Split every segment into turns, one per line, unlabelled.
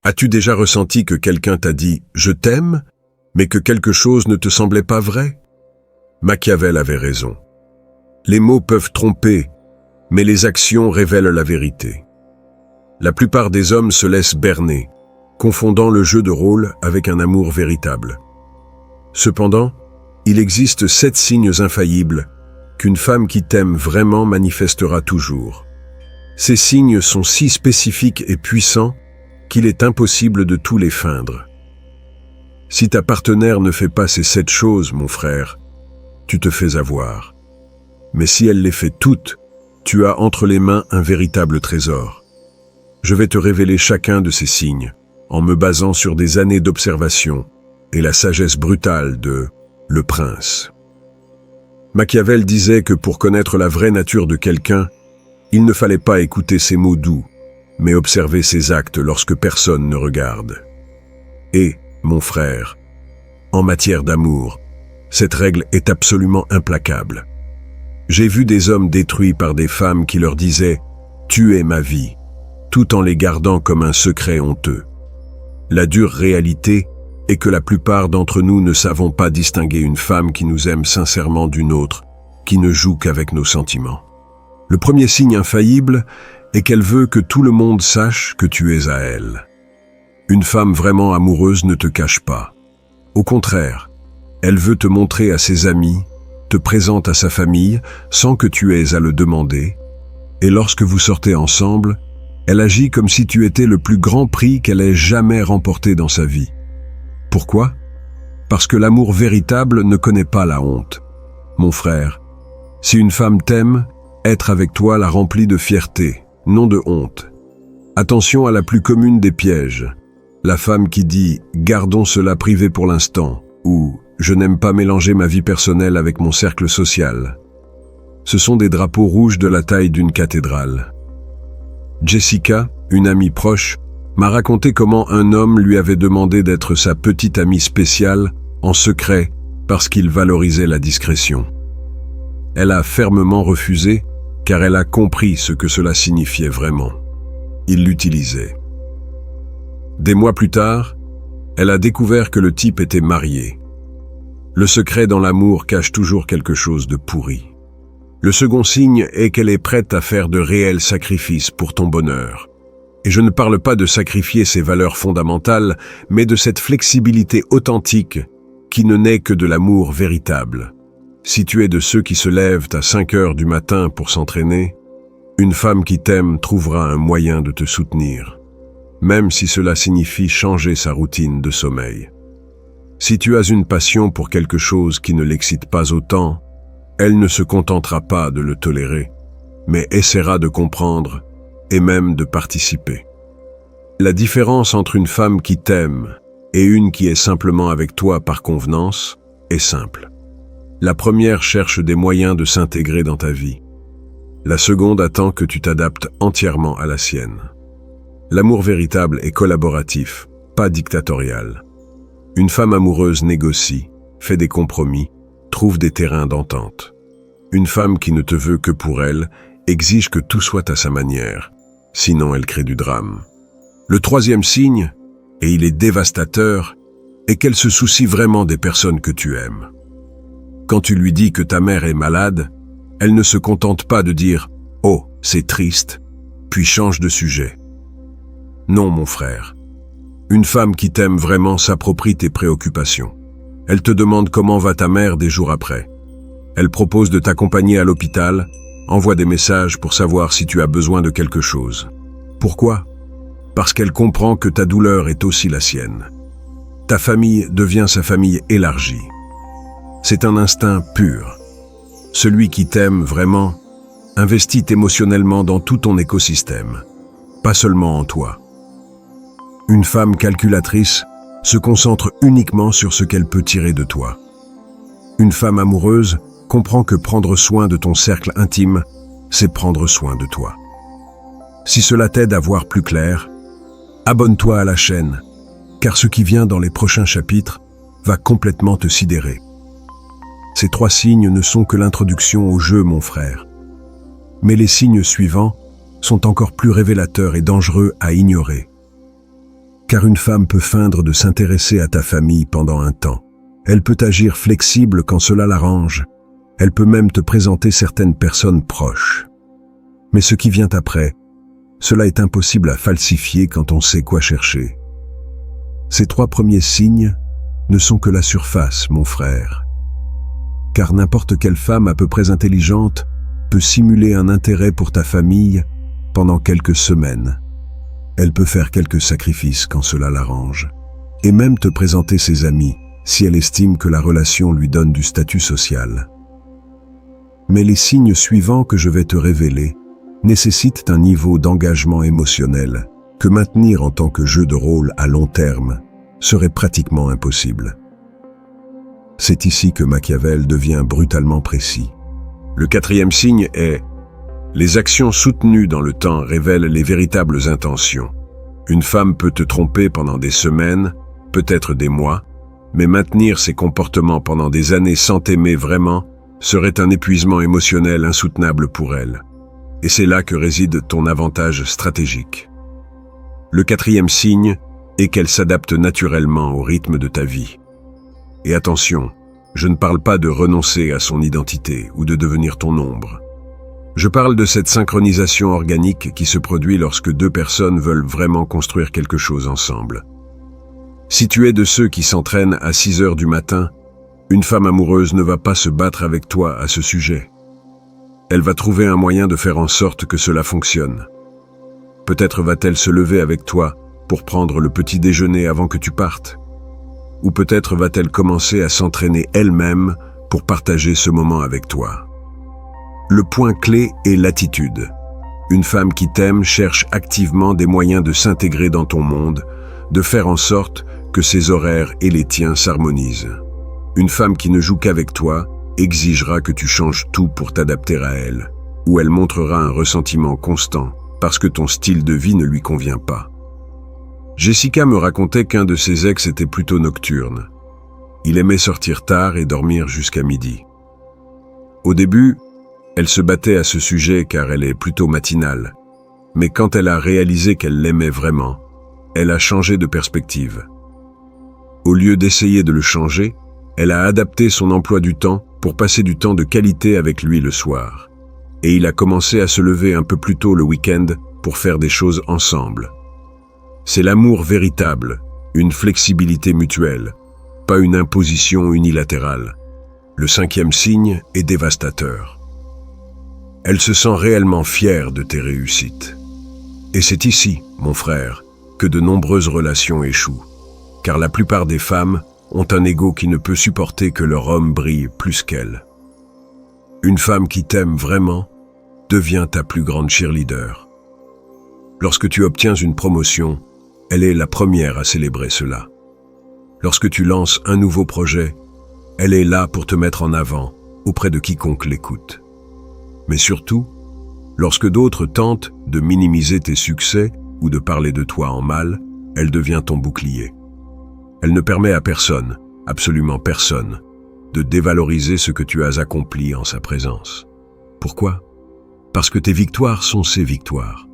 As-tu déjà ressenti que quelqu'un t'a dit « je t'aime », mais que quelque chose ne te semblait pas vrai? Machiavel avait raison. Les mots peuvent tromper, mais les actions révèlent la vérité. La plupart des hommes se laissent berner, confondant le jeu de rôle avec un amour véritable. Cependant, il existe 7 signes infaillibles qu'une femme qui t'aime vraiment manifestera toujours. Ces signes sont si spécifiques et puissants qu'il est impossible de tous les feindre. Si ta partenaire ne fait pas ces 7 choses, mon frère, tu te fais avoir. Mais si elle les fait toutes, tu as entre les mains un véritable trésor. Je vais te révéler chacun de ces signes, en me basant sur des années d'observation et la sagesse brutale de Le Prince. Machiavel disait que pour connaître la vraie nature de quelqu'un, il ne fallait pas écouter ses mots doux, mais observer ses actes lorsque personne ne regarde. Et, mon frère, en matière d'amour, cette règle est absolument implacable. J'ai vu des hommes détruits par des femmes qui leur disaient « Tu es ma vie », tout en les gardant comme un secret honteux. La dure réalité est que la plupart d'entre nous ne savons pas distinguer une femme qui nous aime sincèrement d'une autre, qui ne joue qu'avec nos sentiments. Le premier signe infaillible est qu'elle veut que tout le monde sache que tu es à elle. Une femme vraiment amoureuse ne te cache pas. Au contraire, elle veut te montrer à ses amis, te présente à sa famille sans que tu aies à le demander, et lorsque vous sortez ensemble, elle agit comme si tu étais le plus grand prix qu'elle ait jamais remporté dans sa vie. Pourquoi? Parce que l'amour véritable ne connaît pas la honte. Mon frère, si une femme t'aime, être avec toi la remplit de fierté, non de honte. Attention à la plus commune des pièges. La femme qui dit « gardons cela privé pour l'instant » ou « je n'aime pas mélanger ma vie personnelle avec mon cercle social ». Ce sont des drapeaux rouges de la taille d'une cathédrale. Jessica, une amie proche, m'a raconté comment un homme lui avait demandé d'être sa petite amie spéciale en secret parce qu'il valorisait la discrétion. Elle a fermement refusé car elle a compris ce que cela signifiait vraiment. Il l'utilisait. Des mois plus tard, elle a découvert que le type était marié. Le secret dans l'amour cache toujours quelque chose de pourri. Le second signe est qu'elle est prête à faire de réels sacrifices pour ton bonheur. Et je ne parle pas de sacrifier ses valeurs fondamentales, mais de cette flexibilité authentique qui ne naît que de l'amour véritable. Si tu es de ceux qui se lèvent à 5 heures du matin pour s'entraîner, une femme qui t'aime trouvera un moyen de te soutenir, même si cela signifie changer sa routine de sommeil. Si tu as une passion pour quelque chose qui ne l'excite pas autant, elle ne se contentera pas de le tolérer, mais essaiera de comprendre et même de participer. La différence entre une femme qui t'aime et une qui est simplement avec toi par convenance est simple. La première cherche des moyens de s'intégrer dans ta vie. La seconde attend que tu t'adaptes entièrement à la sienne. L'amour véritable est collaboratif, pas dictatorial. Une femme amoureuse négocie, fait des compromis, trouve des terrains d'entente. Une femme qui ne te veut que pour elle exige que tout soit à sa manière, sinon elle crée du drame. Le troisième signe, et il est dévastateur, est qu'elle se soucie vraiment des personnes que tu aimes. Quand tu lui dis que ta mère est malade, elle ne se contente pas de dire « Oh, c'est triste », puis change de sujet. Non, mon frère. Une femme qui t'aime vraiment s'approprie tes préoccupations. Elle te demande comment va ta mère des jours après. Elle propose de t'accompagner à l'hôpital, envoie des messages pour savoir si tu as besoin de quelque chose. Pourquoi? Parce qu'elle comprend que ta douleur est aussi la sienne. Ta famille devient sa famille élargie. C'est un instinct pur. Celui qui t'aime vraiment investit émotionnellement dans tout ton écosystème, pas seulement en toi. Une femme calculatrice se concentre uniquement sur ce qu'elle peut tirer de toi. Une femme amoureuse comprend que prendre soin de ton cercle intime, c'est prendre soin de toi. Si cela t'aide à voir plus clair, abonne-toi à la chaîne, car ce qui vient dans les prochains chapitres va complètement te sidérer. Ces 3 signes ne sont que l'introduction au jeu, mon frère. Mais les signes suivants sont encore plus révélateurs et dangereux à ignorer. car une femme peut feindre de s'intéresser à ta famille pendant un temps. Elle peut agir flexible quand cela l'arrange. Elle peut même te présenter certaines personnes proches. Mais ce qui vient après, cela est impossible à falsifier quand on sait quoi chercher. Ces 3 premiers signes ne sont que la surface, mon frère. Car n'importe quelle femme à peu près intelligente peut simuler un intérêt pour ta famille pendant quelques semaines. Elle peut faire quelques sacrifices quand cela l'arrange, et même te présenter ses amis si elle estime que la relation lui donne du statut social. Mais les signes suivants que je vais te révéler nécessitent un niveau d'engagement émotionnel que maintenir en tant que jeu de rôle à long terme serait pratiquement impossible. C'est ici que Machiavel devient brutalement précis. Le 4e signe est « Les actions soutenues dans le temps révèlent les véritables intentions. Une femme peut te tromper pendant des semaines, peut-être des mois, mais maintenir ses comportements pendant des années sans t'aimer vraiment serait un épuisement émotionnel insoutenable pour elle. Et c'est là que réside ton avantage stratégique. Le 4e signe est qu'elle s'adapte naturellement au rythme de ta vie. Et attention, je ne parle pas de renoncer à son identité ou de devenir ton ombre. Je parle de cette synchronisation organique qui se produit lorsque 2 personnes veulent vraiment construire quelque chose ensemble. Si tu es de ceux qui s'entraînent à 6 heures du matin, une femme amoureuse ne va pas se battre avec toi à ce sujet. Elle va trouver un moyen de faire en sorte que cela fonctionne. Peut-être va-t-elle se lever avec toi pour prendre le petit déjeuner avant que tu partes. Ou peut-être va-t-elle commencer à s'entraîner elle-même pour partager ce moment avec toi. Le point clé est l'attitude. Une femme qui t'aime cherche activement des moyens de s'intégrer dans ton monde, de faire en sorte que ses horaires et les tiens s'harmonisent. Une femme qui ne joue qu'avec toi exigera que tu changes tout pour t'adapter à elle, ou elle montrera un ressentiment constant parce que ton style de vie ne lui convient pas. Jessica me racontait qu'un de ses ex était plutôt nocturne. Il aimait sortir tard et dormir jusqu'à midi. Au début, elle se battait à ce sujet car elle est plutôt matinale, mais quand elle a réalisé qu'elle l'aimait vraiment, elle a changé de perspective. Au lieu d'essayer de le changer, elle a adapté son emploi du temps pour passer du temps de qualité avec lui le soir. Et il a commencé à se lever un peu plus tôt le week-end pour faire des choses ensemble. C'est l'amour véritable, une flexibilité mutuelle, pas une imposition unilatérale. Le 5e signe est dévastateur. Elle se sent réellement fière de tes réussites. Et c'est ici, mon frère, que de nombreuses relations échouent. Car la plupart des femmes ont un ego qui ne peut supporter que leur homme brille plus qu'elle. Une femme qui t'aime vraiment devient ta plus grande cheerleader. Lorsque tu obtiens une promotion, elle est la première à célébrer cela. Lorsque tu lances un nouveau projet, elle est là pour te mettre en avant auprès de quiconque l'écoute. Mais surtout, lorsque d'autres tentent de minimiser tes succès ou de parler de toi en mal, elle devient ton bouclier. Elle ne permet à personne, absolument personne, de dévaloriser ce que tu as accompli en sa présence. Pourquoi? Parce que tes victoires sont ses victoires.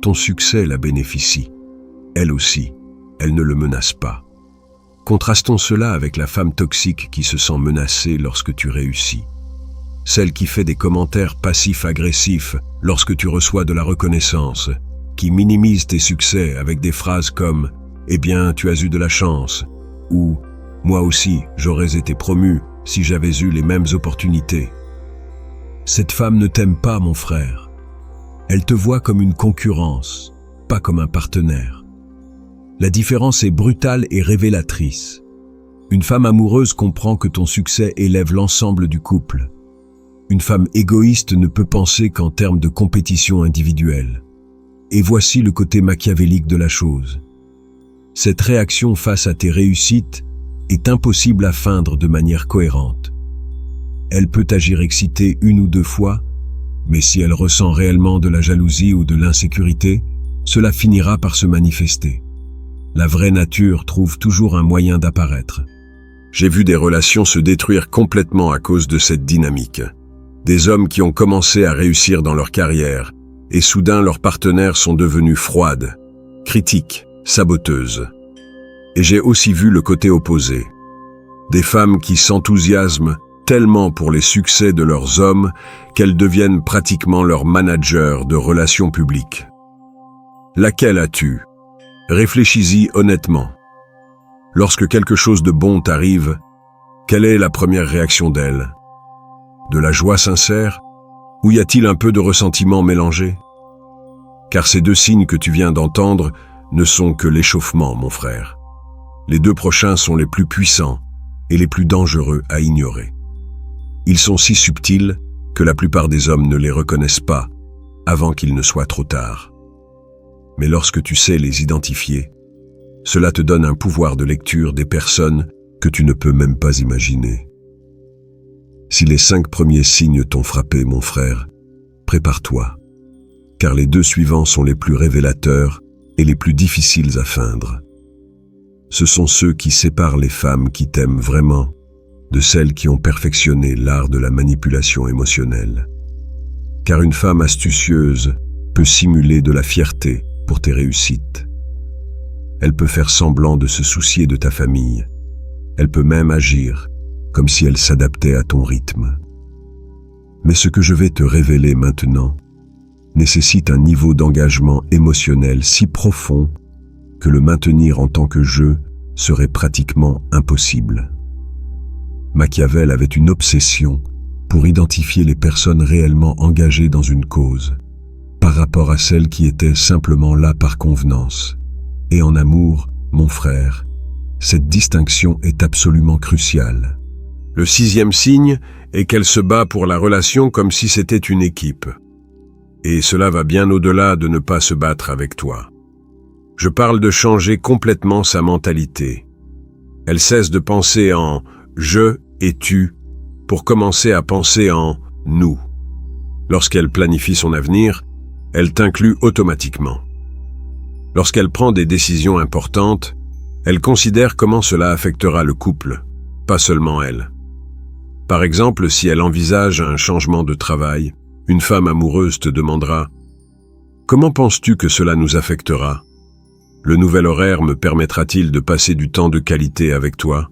Ton succès la bénéficie. Elle aussi, elle ne le menace pas. Contrastons cela avec la femme toxique qui se sent menacée lorsque tu réussis. Celle qui fait des commentaires passifs-agressifs lorsque tu reçois de la reconnaissance, qui minimise tes succès avec des phrases comme « Eh bien, tu as eu de la chance » ou « Moi aussi, j'aurais été promu si j'avais eu les mêmes opportunités ». Cette femme ne t'aime pas, mon frère. Elle te voit comme une concurrence, pas comme un partenaire. La différence est brutale et révélatrice. Une femme amoureuse comprend que ton succès élève l'ensemble du couple. Une femme égoïste ne peut penser qu'en termes de compétition individuelle. Et voici le côté machiavélique de la chose. Cette réaction face à tes réussites est impossible à feindre de manière cohérente. Elle peut agir excitée 1 ou 2 fois, mais si elle ressent réellement de la jalousie ou de l'insécurité, cela finira par se manifester. La vraie nature trouve toujours un moyen d'apparaître. J'ai vu des relations se détruire complètement à cause de cette dynamique. Des hommes qui ont commencé à réussir dans leur carrière, et soudain leurs partenaires sont devenus froides, critiques, saboteuses. Et j'ai aussi vu le côté opposé. Des femmes qui s'enthousiasment tellement pour les succès de leurs hommes qu'elles deviennent pratiquement leurs managers de relations publiques. Laquelle as-tu? Réfléchis-y honnêtement. Lorsque quelque chose de bon t'arrive, quelle est la première réaction d'elle? De la joie sincère? Ou y a-t-il un peu de ressentiment mélangé? Car ces deux signes que tu viens d'entendre ne sont que l'échauffement, mon frère. Les deux prochains sont les plus puissants et les plus dangereux à ignorer. Ils sont si subtils que la plupart des hommes ne les reconnaissent pas avant qu'il ne soit trop tard. Mais lorsque tu sais les identifier, cela te donne un pouvoir de lecture des personnes que tu ne peux même pas imaginer. Si les 5 premiers signes t'ont frappé, mon frère, prépare-toi, car les 2 suivants sont les plus révélateurs et les plus difficiles à feindre. Ce sont ceux qui séparent les femmes qui t'aiment vraiment de celles qui ont perfectionné l'art de la manipulation émotionnelle. Car une femme astucieuse peut simuler de la fierté pour tes réussites. Elle peut faire semblant de se soucier de ta famille. Elle peut même agir comme si elle s'adaptait à ton rythme. Mais ce que je vais te révéler maintenant nécessite un niveau d'engagement émotionnel si profond que le maintenir en tant que jeu serait pratiquement impossible. Machiavel avait une obsession pour identifier les personnes réellement engagées dans une cause, par rapport à celles qui étaient simplement là par convenance. Et en amour, mon frère, cette distinction est absolument cruciale. Le 6e signe est qu'elle se bat pour la relation comme si c'était une équipe. Et cela va bien au-delà de ne pas se battre avec toi. Je parle de changer complètement sa mentalité. Elle cesse de penser en « je » et « tu » pour commencer à penser en « nous ». Lorsqu'elle planifie son avenir, elle t'inclut automatiquement. Lorsqu'elle prend des décisions importantes, elle considère comment cela affectera le couple, pas seulement elle. Par exemple, si elle envisage un changement de travail, une femme amoureuse te demandera « Comment penses-tu que cela nous affectera ? Le nouvel horaire me permettra-t-il de passer du temps de qualité avec toi ?»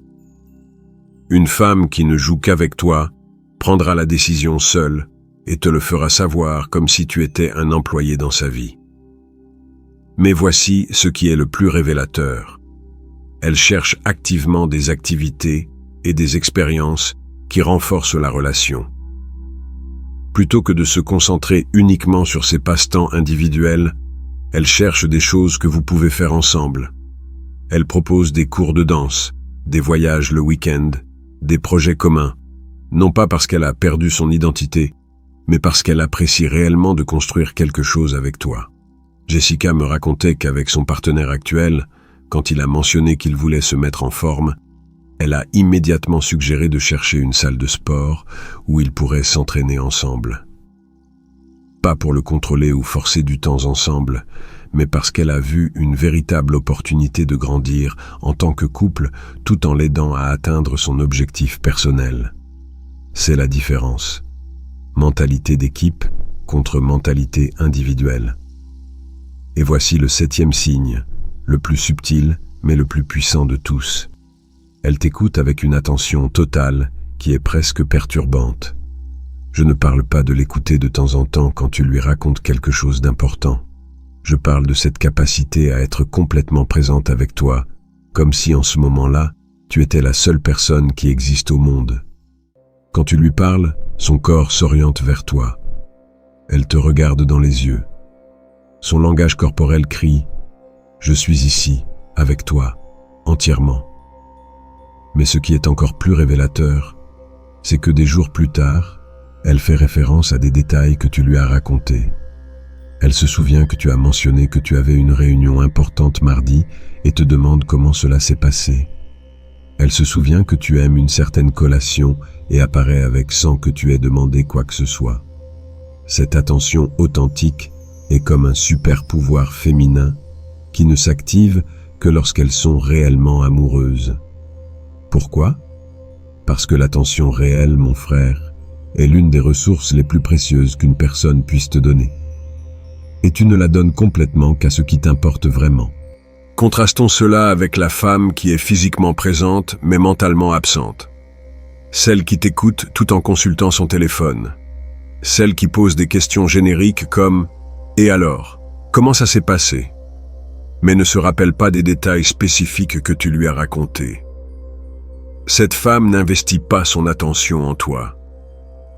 Une femme qui ne joue qu'avec toi prendra la décision seule et te le fera savoir comme si tu étais un employé dans sa vie. Mais voici ce qui est le plus révélateur. Elle cherche activement des activités et des expériences qui renforcent la relation. Plutôt que de se concentrer uniquement sur ses passe-temps individuels, elle cherche des choses que vous pouvez faire ensemble. Elle propose des cours de danse, des voyages le week-end, des projets communs, non pas parce qu'elle a perdu son identité, mais parce qu'elle apprécie réellement de construire quelque chose avec toi. Jessica me racontait qu'avec son partenaire actuel, quand il a mentionné qu'il voulait se mettre en forme, elle a immédiatement suggéré de chercher une salle de sport où ils pourraient s'entraîner ensemble. Pas pour le contrôler ou forcer du temps ensemble, mais parce qu'elle a vu une véritable opportunité de grandir en tant que couple tout en l'aidant à atteindre son objectif personnel. C'est la différence. Mentalité d'équipe contre mentalité individuelle. Et voici le 7e signe, le plus subtil mais le plus puissant de tous. Elle t'écoute avec une attention totale qui est presque perturbante. Je ne parle pas de l'écouter de temps en temps quand tu lui racontes quelque chose d'important. Je parle de cette capacité à être complètement présente avec toi, comme si en ce moment-là, tu étais la seule personne qui existe au monde. Quand tu lui parles, son corps s'oriente vers toi. Elle te regarde dans les yeux. Son langage corporel crie « Je suis ici, avec toi, entièrement ». Mais ce qui est encore plus révélateur, c'est que des jours plus tard, elle fait référence à des détails que tu lui as racontés. Elle se souvient que tu as mentionné que tu avais une réunion importante mardi et te demande comment cela s'est passé. Elle se souvient que tu aimes une certaine collation et apparaît avec sans que tu aies demandé quoi que ce soit. Cette attention authentique est comme un super pouvoir féminin qui ne s'active que lorsqu'elles sont réellement amoureuses. Pourquoi ? Parce que l'attention réelle, mon frère, est l'une des ressources les plus précieuses qu'une personne puisse te donner. Et tu ne la donnes complètement qu'à ce qui t'importe vraiment. Contrastons cela avec la femme qui est physiquement présente mais mentalement absente. Celle qui t'écoute tout en consultant son téléphone. Celle qui pose des questions génériques comme « Et alors, comment ça s'est passé ?» mais ne se rappelle pas des détails spécifiques que tu lui as racontés. Cette femme n'investit pas son attention en toi.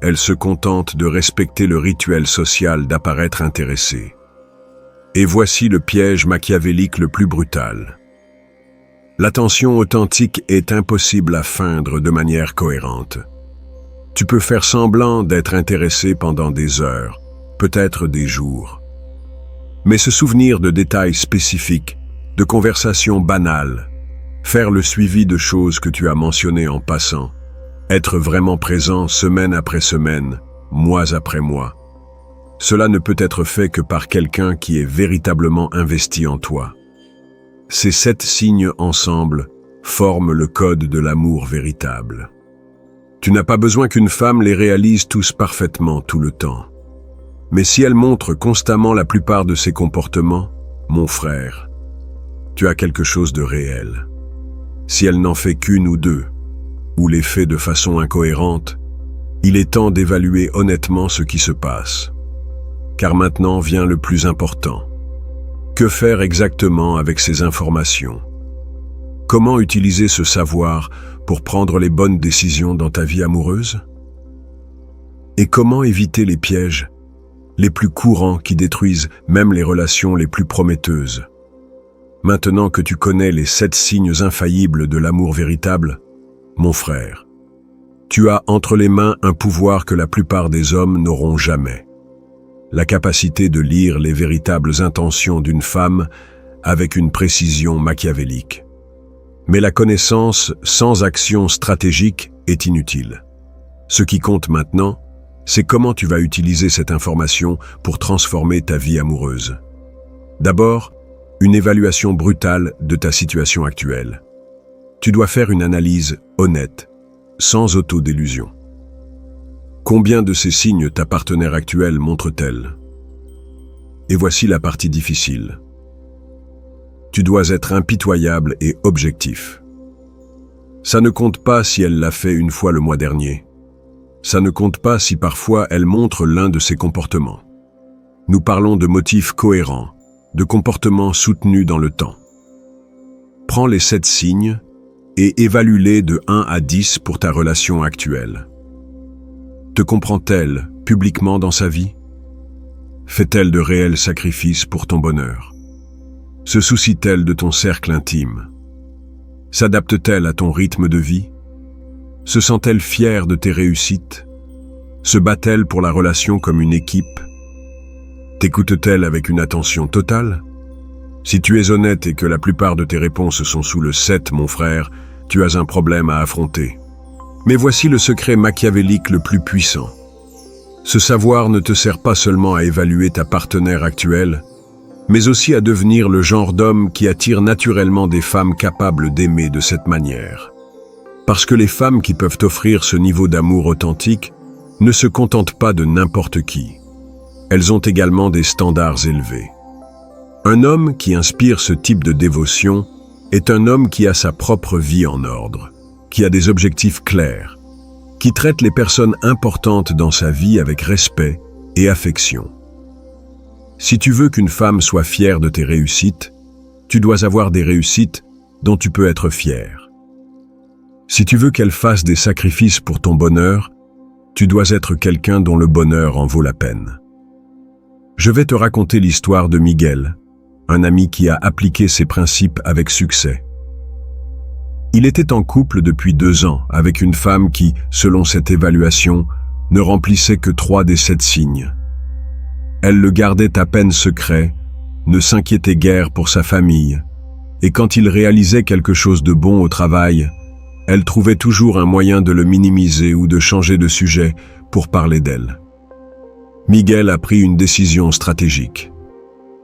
Elle se contente de respecter le rituel social d'apparaître intéressée. Et voici le piège machiavélique le plus brutal. L'attention authentique est impossible à feindre de manière cohérente. Tu peux faire semblant d'être intéressé pendant des heures, peut-être des jours. Mais se souvenir de détails spécifiques, de conversations banales, faire le suivi de choses que tu as mentionnées en passant, être vraiment présent semaine après semaine, mois après mois, cela ne peut être fait que par quelqu'un qui est véritablement investi en toi. Ces 7 signes ensemble forment le code de l'amour véritable. Tu n'as pas besoin qu'une femme les réalise tous parfaitement tout le temps. Mais si elle montre constamment la plupart de ses comportements, mon frère, tu as quelque chose de réel. Si elle n'en fait qu'une ou deux, ou les fait de façon incohérente, il est temps d'évaluer honnêtement ce qui se passe. Car maintenant vient le plus important. Que faire exactement avec ces informations? Comment utiliser ce savoir pour prendre les bonnes décisions dans ta vie amoureuse? Et comment éviter les pièges les plus courants qui détruisent même les relations les plus prometteuses? Maintenant que tu connais les 7 signes infaillibles de l'amour véritable, mon frère, tu as entre les mains un pouvoir que la plupart des hommes n'auront jamais. La capacité de lire les véritables intentions d'une femme avec une précision machiavélique. Mais la connaissance sans action stratégique est inutile. Ce qui compte maintenant, c'est comment tu vas utiliser cette information pour transformer ta vie amoureuse. D'abord, une évaluation brutale de ta situation actuelle. Tu dois faire une analyse honnête, sans autodélusion. Combien de ces signes ta partenaire actuelle montre-t-elle? Et voici la partie difficile. Tu dois être impitoyable et objectif. Ça ne compte pas si elle l'a fait une fois le mois dernier. Ça ne compte pas si parfois elle montre l'un de ses comportements. Nous parlons de motifs cohérents, de comportements soutenus dans le temps. Prends les 7 signes et évalue-les de 1 à 10 pour ta relation actuelle. Te comprend-elle publiquement dans sa vie? Fait-elle de réels sacrifices pour ton bonheur? Se soucie-t-elle de ton cercle intime? S'adapte-t-elle à ton rythme de vie? Se sent-elle fière de tes réussites? Se bat-elle pour la relation comme une équipe? T'écoute-t-elle avec une attention totale? Si tu es honnête et que la plupart de tes réponses sont sous le 7, mon frère, tu as un problème à affronter. Mais voici le secret machiavélique le plus puissant. Ce savoir ne te sert pas seulement à évaluer ta partenaire actuelle, mais aussi à devenir le genre d'homme qui attire naturellement des femmes capables d'aimer de cette manière. Parce que les femmes qui peuvent offrir ce niveau d'amour authentique ne se contentent pas de n'importe qui. Elles ont également des standards élevés. Un homme qui inspire ce type de dévotion est un homme qui a sa propre vie en ordre, qui a des objectifs clairs, qui traite les personnes importantes dans sa vie avec respect et affection. Si tu veux qu'une femme soit fière de tes réussites, tu dois avoir des réussites dont tu peux être fier. Si tu veux qu'elle fasse des sacrifices pour ton bonheur, tu dois être quelqu'un dont le bonheur en vaut la peine. Je vais te raconter l'histoire de Miguel, un ami qui a appliqué ces principes avec succès. Il était en couple depuis 2 ans avec une femme qui, selon cette évaluation, ne remplissait que 3 des 7 signes. Elle le gardait à peine secret, ne s'inquiétait guère pour sa famille, et quand il réalisait quelque chose de bon au travail, elle trouvait toujours un moyen de le minimiser ou de changer de sujet pour parler d'elle. Miguel a pris une décision stratégique.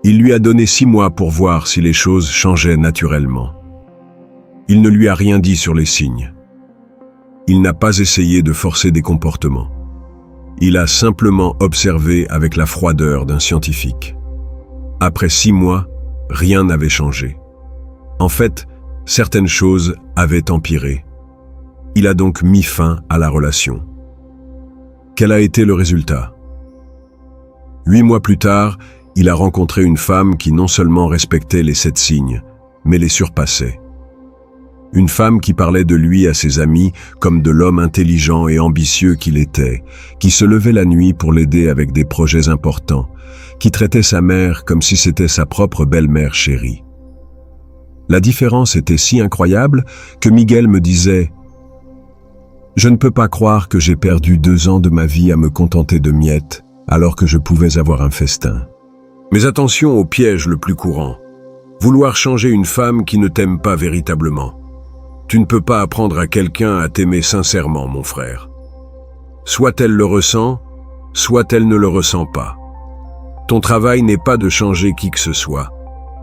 Il lui a donné 6 mois pour voir si les choses changeaient naturellement. Il ne lui a rien dit sur les signes. Il n'a pas essayé de forcer des comportements. Il a simplement observé avec la froideur d'un scientifique. Après 6 mois, rien n'avait changé. En fait, certaines choses avaient empiré. Il a donc mis fin à la relation. Quel a été le résultat? 8 mois plus tard, il a rencontré une femme qui non seulement respectait les 7 signes, mais les surpassait. Une femme qui parlait de lui à ses amis comme de l'homme intelligent et ambitieux qu'il était, qui se levait la nuit pour l'aider avec des projets importants, qui traitait sa mère comme si c'était sa propre belle-mère chérie. La différence était si incroyable que Miguel me disait « Je ne peux pas croire que j'ai perdu 2 ans de ma vie à me contenter de miettes alors que je pouvais avoir un festin. » Mais attention au piège le plus courant. Vouloir changer une femme qui ne t'aime pas véritablement. Tu ne peux pas apprendre à quelqu'un à t'aimer sincèrement, mon frère. Soit elle le ressent, soit elle ne le ressent pas. Ton travail n'est pas de changer qui que ce soit,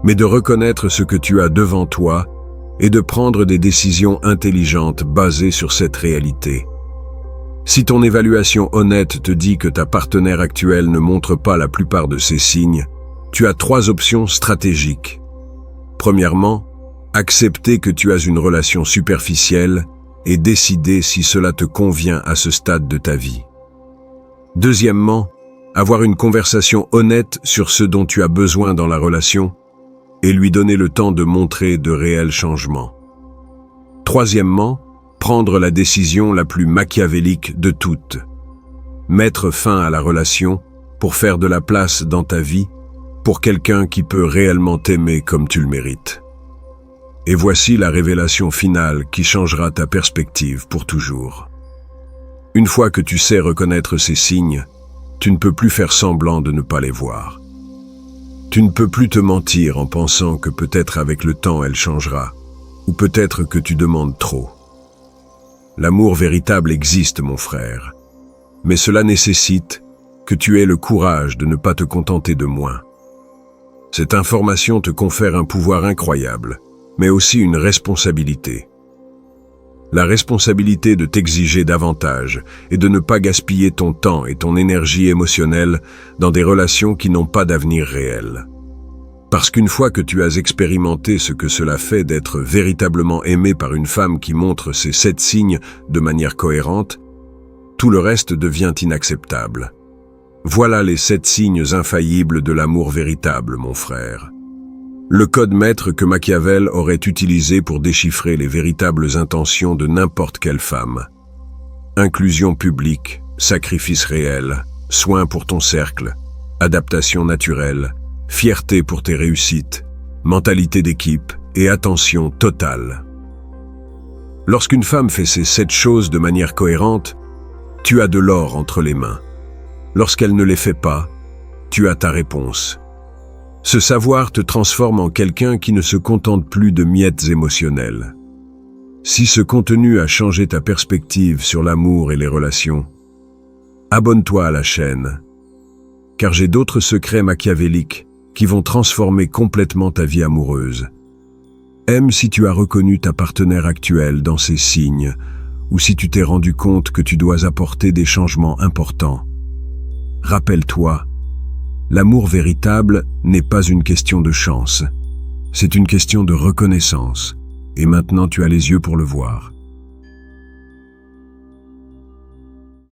mais de reconnaître ce que tu as devant toi et de prendre des décisions intelligentes basées sur cette réalité. Si ton évaluation honnête te dit que ta partenaire actuelle ne montre pas la plupart de ces signes, tu as 3 options stratégiques. Premièrement, accepter que tu as une relation superficielle et décider si cela te convient à ce stade de ta vie. Deuxièmement, avoir une conversation honnête sur ce dont tu as besoin dans la relation et lui donner le temps de montrer de réels changements. Troisièmement, prendre la décision la plus machiavélique de toutes. Mettre fin à la relation pour faire de la place dans ta vie pour quelqu'un qui peut réellement t'aimer comme tu le mérites. Et voici la révélation finale qui changera ta perspective pour toujours. Une fois que tu sais reconnaître ces signes, tu ne peux plus faire semblant de ne pas les voir. Tu ne peux plus te mentir en pensant que peut-être avec le temps elle changera, ou peut-être que tu demandes trop. L'amour véritable existe, mon frère, mais cela nécessite que tu aies le courage de ne pas te contenter de moins. Cette information te confère un pouvoir incroyable, mais aussi une responsabilité. La responsabilité de t'exiger davantage et de ne pas gaspiller ton temps et ton énergie émotionnelle dans des relations qui n'ont pas d'avenir réel. Parce qu'une fois que tu as expérimenté ce que cela fait d'être véritablement aimé par une femme qui montre ces 7 signes de manière cohérente, tout le reste devient inacceptable. Voilà les 7 signes infaillibles de l'amour véritable, mon frère. Le code maître que Machiavel aurait utilisé pour déchiffrer les véritables intentions de n'importe quelle femme. Inclusion publique, sacrifice réel, soin pour ton cercle, adaptation naturelle, fierté pour tes réussites, mentalité d'équipe et attention totale. Lorsqu'une femme fait ces 7 choses de manière cohérente, tu as de l'or entre les mains. Lorsqu'elle ne les fait pas, tu as ta réponse. Ce savoir te transforme en quelqu'un qui ne se contente plus de miettes émotionnelles. Si ce contenu a changé ta perspective sur l'amour et les relations, abonne-toi à la chaîne, car j'ai d'autres secrets machiavéliques qui vont transformer complètement ta vie amoureuse. Aime si tu as reconnu ta partenaire actuelle dans ces signes, ou si tu t'es rendu compte que tu dois apporter des changements importants. Rappelle-toi, l'amour véritable n'est pas une question de chance, c'est une question de reconnaissance, et maintenant tu as les yeux pour le voir.